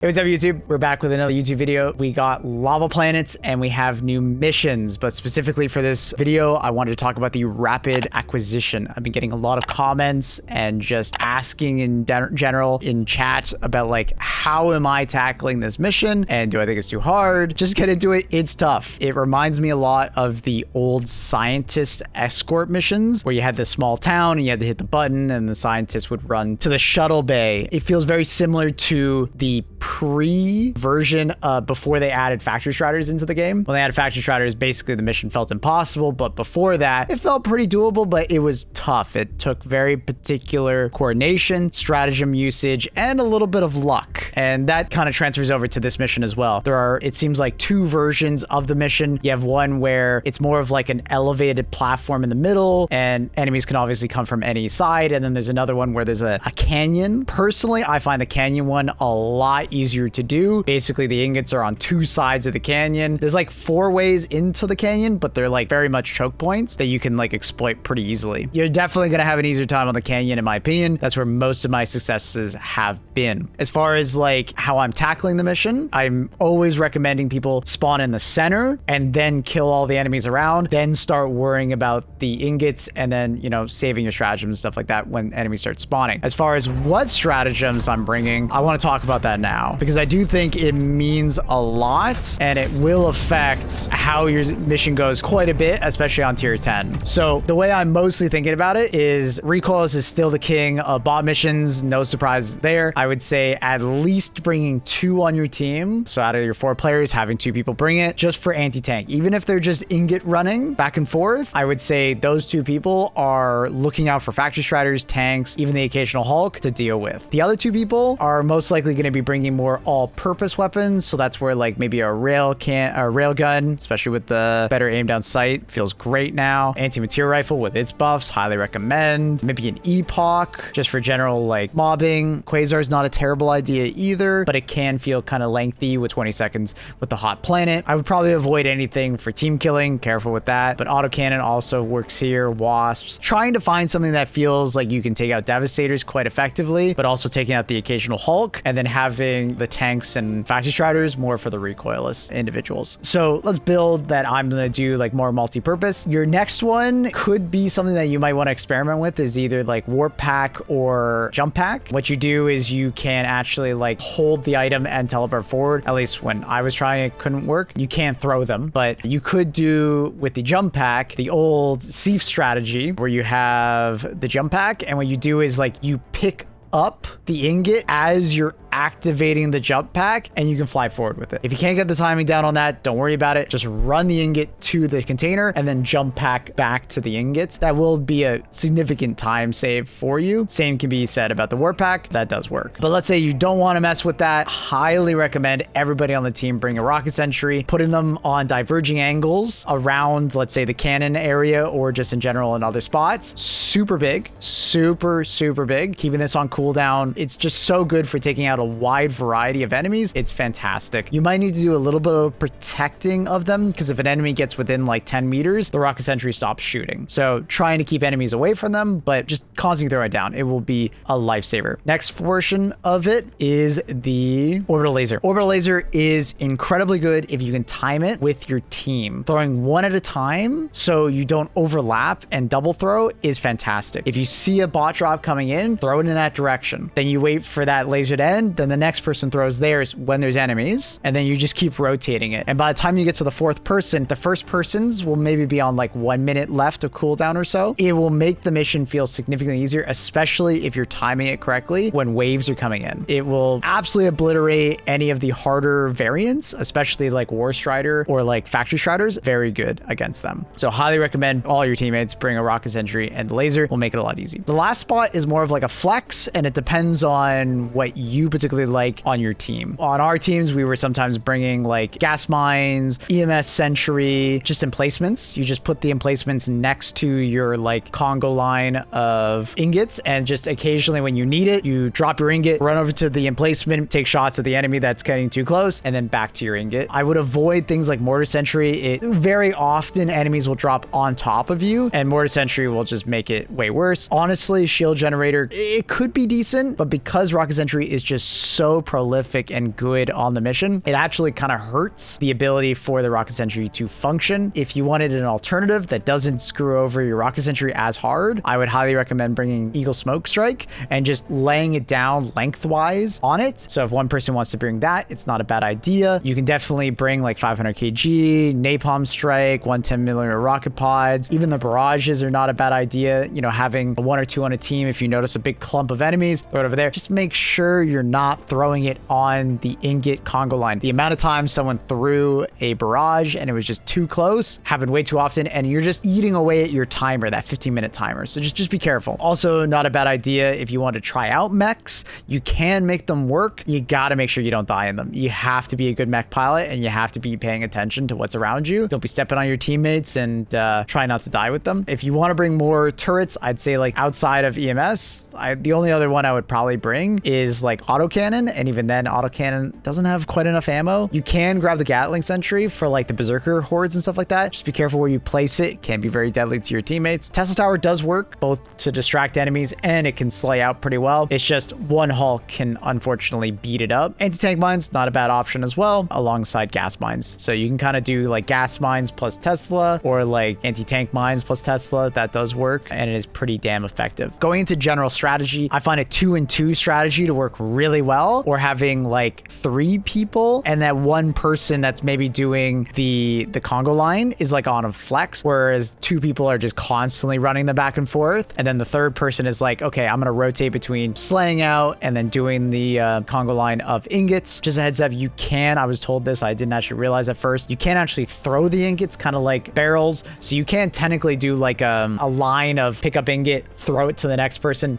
Hey, what's up YouTube? We're back with another YouTube video. We got lava planets and we have new missions, but specifically for this video, I wanted to talk about the rapid acquisition. I've been getting a lot of comments and just asking in general in chat about like, how am I tackling this mission? And do I think it's too hard? Just get into it. It's tough. It reminds me a lot of the old scientist escort missions where you had this small town and you had to hit the button and the scientists would run to the shuttle bay. It feels very similar to the pre-version before they added factory striders into the game. When they added factory striders, basically the mission felt impossible, but before that, it felt pretty doable, but it was tough. It took very particular coordination, stratagem usage, and a little bit of luck. And that kind of transfers over to this mission as well. There are, it seems like, two versions of the mission. You have one where it's more of like an elevated platform in the middle, and enemies can obviously come from any side. And then there's another one where there's a canyon. Personally, I find the canyon one a lot easier to do. Basically, the ingots are on two sides of the canyon. There's like 4 ways into the canyon, but they're like very much choke points that you can like exploit pretty easily. You're definitely gonna have an easier time on the canyon, in my opinion. That's where most of my successes have been. As far as like how I'm tackling the mission, I'm always recommending people spawn in the center and then kill all the enemies around, then start worrying about the ingots and then, you know, saving your stratagems and stuff like that when enemies start spawning. As far as what stratagems I'm bringing, I want to talk about that now, because I do think it means a lot and it will affect how your mission goes quite a bit, especially on tier 10. So the way I'm mostly thinking about it is recoils is still the king of bot missions. No surprise there. I would say at least bringing 2 on your team. So out of your 4 players, having 2 people bring it just for anti-tank. Even if they're just ingot running back and forth, I would say those 2 people are looking out for factory striders, tanks, even the occasional Hulk to deal with. The other 2 people are most likely going to be bringing more all-purpose weapons, so that's where like maybe a rail gun, especially with the better aim down sight, feels great now. Anti-material rifle with its buffs, highly recommend. Maybe an epoch just for general like mobbing. Quasar is not a terrible idea either, but it can feel kind of lengthy with 20 seconds with the hot planet. I would probably avoid anything for team killing, careful with that, but autocannon also works here. Wasps, trying to find something that feels like you can take out devastators quite effectively, but also taking out the occasional Hulk, and then having the tanks and factory striders more for the recoilless individuals. So let's build that. I'm going to do like more multi-purpose. Your next one could be something that you might want to experiment with, is either like warp pack or jump pack. What you do is you can actually like hold the item and teleport forward. At least when I was trying, it couldn't work. You can't throw them, but you could do with the jump pack the old Sieve strategy where you have the jump pack, and what you do is like you pick up the ingot as you're activating the jump pack and you can fly forward with it. If you can't get the timing down on that, don't worry about it. Just run the ingot to the container and then jump pack back to the ingots. That will be a significant time save for you. Same can be said about the warp pack. That does work. But let's say you don't want to mess with that. Highly recommend everybody on the team bring a rocket sentry, putting them on diverging angles around, let's say, the cannon area or just in general in other spots. Super big, super big. Keeping this on cooldown. It's just so good for taking out a wide variety of enemies. It's fantastic. You might need to do a little bit of protecting of them, because if an enemy gets within like 10 meters, the rocket sentry stops shooting. So trying to keep enemies away from them, but just constantly throw it down. It will be a lifesaver. Next portion of it is the orbital laser. Orbital laser is incredibly good if you can time it with your team. Throwing one at a time so you don't overlap and double throw is fantastic. If you see a bot drop coming in, throw it in that direction. Then you wait for that laser to end, then the next person throws theirs when there's enemies, and then you just keep rotating it. And by the time you get to the 4th person, the first person's will maybe be on like 1 minute left of cooldown or so. It will make the mission feel significantly easier, especially if you're timing it correctly when waves are coming in. It will absolutely obliterate any of the harder variants, especially like War Strider or like Factory Striders. Very good against them. So highly recommend all your teammates bring a rocket sentry, and the laser will make it a lot easier. The last spot is more of like a flex, and it depends on what you particularly like on your team. On our teams, we were sometimes bringing like gas mines, EMS sentry, just emplacements. You just put the emplacements next to your like Congo line of ingots, and just occasionally when you need it, you drop your ingot, run over to the emplacement, take shots at the enemy that's getting too close, and then back to your ingot. I would avoid things like mortar sentry. Very often enemies will drop on top of you, and mortar sentry will just make it way worse. Honestly, shield generator, it could be decent, but because rocket sentry is just so prolific and good on the mission, it actually kind of hurts the ability for the rocket sentry to function. If you wanted an alternative that doesn't screw over your rocket sentry as hard, I would highly recommend bringing Eagle Smoke Strike and just laying it down lengthwise on it. So if one person wants to bring that, it's not a bad idea. You can definitely bring like 500 kg, Napalm Strike, 110mm rocket pods. Even the barrages are not a bad idea. You know, having one or two on a team, if you notice a big clump of enemies, throw it over there. Just make sure you're not throwing it on the ingot Congo line. The amount of times someone threw a barrage and it was just too close happened way too often, and you're just eating away at your timer, that 15-minute timer. So just be careful. Also, not a bad idea if you want to try out mechs. You can make them work. You got to make sure you don't die in them. You have to be a good mech pilot, and you have to be paying attention to what's around you. Don't be stepping on your teammates, and try not to die with them. If you want to bring more turrets, I'd say like outside of EMS, the only other one I would probably bring is like autocannon, and even then autocannon doesn't have quite enough ammo. You can grab the Gatling sentry for like the berserker hordes and stuff like that. Just be careful where you place it. It can be very deadly to your teammates. Tesla Tower does work both to distract enemies and it can slay out pretty well. It's just one hull can unfortunately beat it up. Anti-tank mines, not a bad option as well, alongside gas mines. So you can kind of do like gas mines plus Tesla, or like anti-tank mines plus Tesla. That does work, and it is pretty damn effective. Going into general strategy, I find a 2-and-2 strategy to work really well, or having like 3 people and that one person that's maybe doing the Congo line is like on a flex, whereas 2 people are just constantly running them back and forth, and then the third person is like, okay, I'm gonna rotate between slaying out and then doing the Congo line of ingots. Just a heads up, you can, I was told this, I didn't actually realize at first, you can actually throw the ingots kind of like barrels, so you can technically do like a line of pick up ingot, throw it to the next person,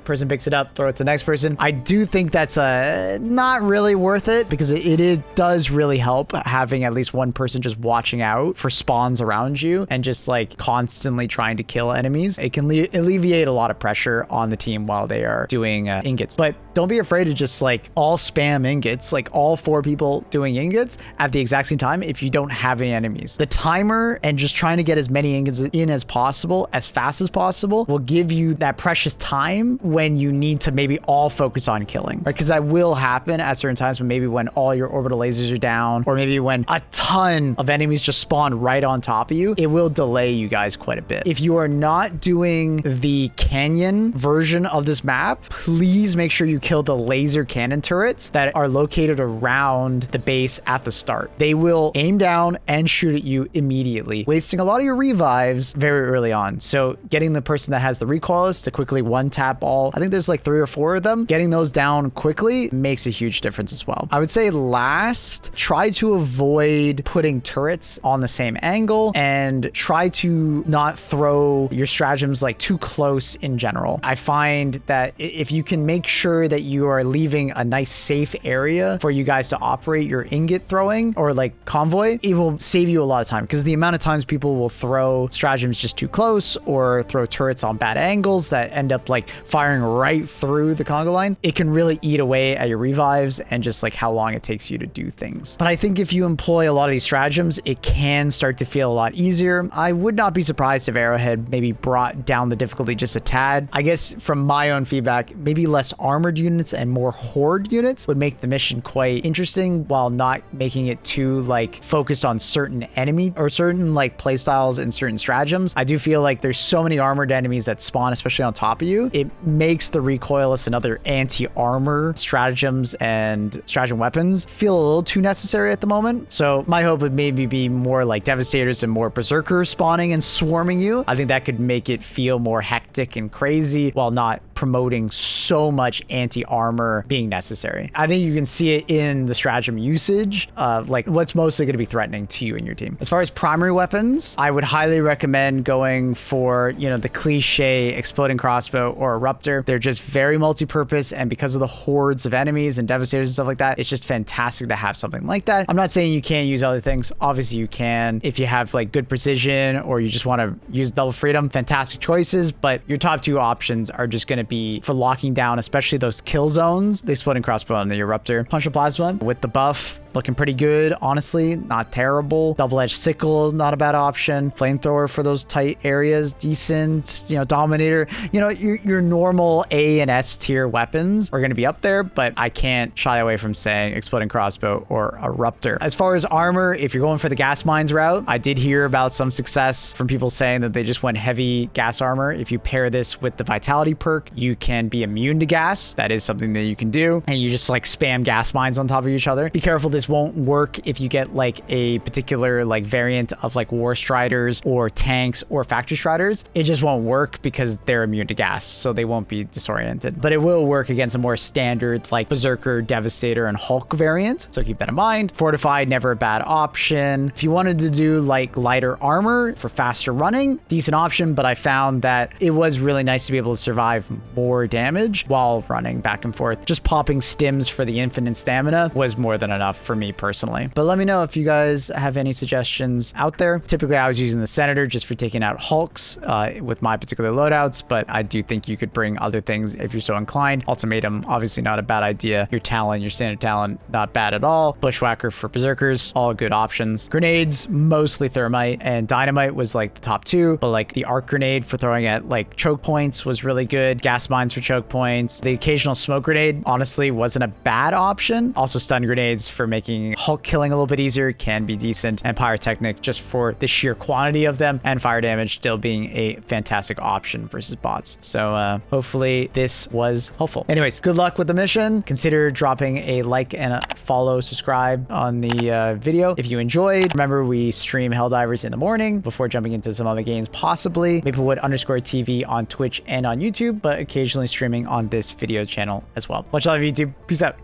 person picks it up, throw it to the next person. I do think that's not really worth it, because it does really help having at least one person just watching out for spawns around you and just like constantly trying to kill enemies. It can alleviate a lot of pressure on the team while they are doing ingots. But don't be afraid to just like all spam ingots, like all 4 people doing ingots at the exact same time if you don't have any enemies. The timer and just trying to get as many ingots in as possible, as fast as possible, will give you that precious time when you need to maybe all focus on killing, right? Because that will happen at certain times, when all your orbital lasers are down, or maybe when a ton of enemies just spawn right on top of you. It will delay you guys quite a bit. If you are not doing the canyon version of this map, please make sure you kill the laser cannon turrets that are located around the base at the start. They will aim down and shoot at you immediately, wasting a lot of your revives very early on. So getting the person that has the recoilless to quickly one-tap all, I think there's like 3 or 4 of them, getting those down quickly makes a huge difference as well. I would say last, try to avoid putting turrets on the same angle, and try to not throw your stratagems like too close in general. I find that if you can make sure that you are leaving a nice safe area for you guys to operate your ingot throwing or like convoy, it will save you a lot of time, because the amount of times people will throw stratagems just too close or throw turrets on bad angles that end up like firing right through the Congo line, it can really eat away at your revives and just like how long it takes you to do things. But I think if you employ a lot of these stratagems, it can start to feel a lot easier. I would not be surprised if Arrowhead maybe brought down the difficulty just a tad. I guess from my own feedback, maybe less armored units and more horde units would make the mission quite interesting, while not making it too like focused on certain enemy or certain like playstyles and certain stratagems. I do feel like there's so many armored enemies that spawn, especially on top of you. It makes the recoilless and other anti-armor stratagems and stratagem weapons feel a little too necessary at the moment. So my hope would maybe be more like Devastators and more Berserkers spawning and swarming you. I think that could make it feel more hectic and crazy while not promoting so much anti-armor being necessary. I think you can see it in the stratagem usage of like what's mostly going to be threatening to you and your team. As far as primary weapons, I would highly recommend going for, you know, the cliche exploding crossbow or eruptor. They're just very multi-purpose, and because of the hordes of enemies and Devastators and stuff like that, it's just fantastic to have something like that. I'm not saying you can't use other things. Obviously you can if you have like good precision, or you just want to use double freedom. Fantastic choices, but your top 2 options are just going to be for locking down, especially those kill zones, the exploding crossbow and the eruptor. Punch of plasma with the buff looking pretty good, honestly. Not terrible. Double-edged sickle, not a bad option. Flamethrower for those tight areas, decent. You know, Dominator. You know, your normal A and S tier weapons are going to be up there, but I can't shy away from saying Exploding Crossbow or a Ruptor. As far as armor, if you're going for the gas mines route, I did hear about some success from people saying that they just went heavy gas armor. If you pair this with the Vitality perk, you can be immune to gas. That is something that you can do, and you just like spam gas mines on top of each other. Be careful, this won't work if you get like a particular like variant of like War Striders or tanks or Factory Striders. It just won't work because they're immune to gas, so they won't be disoriented. But it will work against a more standard like Berserker, Devastator, and Hulk variant, so keep that in mind. Fortified, never a bad option. If you wanted to do like lighter armor for faster running, decent option, but I found that it was really nice to be able to survive more damage while running back and forth. Just popping stims for the infinite stamina was more than enough for me personally. But let me know if you guys have any suggestions out there. Typically, I was using the Senator just for taking out Hulks with my particular loadouts, but I do think you could bring other things if you're so inclined. Ultimatum, obviously not a bad idea. Your Talon, your standard Talon, not bad at all. Bushwhacker for Berserkers, all good options. Grenades, mostly Thermite, and Dynamite was like the top two, but like the Arc Grenade for throwing at like choke points was really good. Gas mines for choke points. The occasional smoke grenade honestly wasn't a bad option. Also stun grenades for making Hulk killing a little bit easier can be decent, and Pyrotechnic just for the sheer quantity of them, and fire damage still being a fantastic option versus bots. So hopefully this was helpful. Anyways, good luck with the mission. Consider dropping a like and a follow, subscribe on the video if you enjoyed. Remember, we stream Helldivers in the morning before jumping into some other games, possibly Maplewood_TV on Twitch and on YouTube, but occasionally streaming on this video channel as well. Much love, YouTube. Peace out.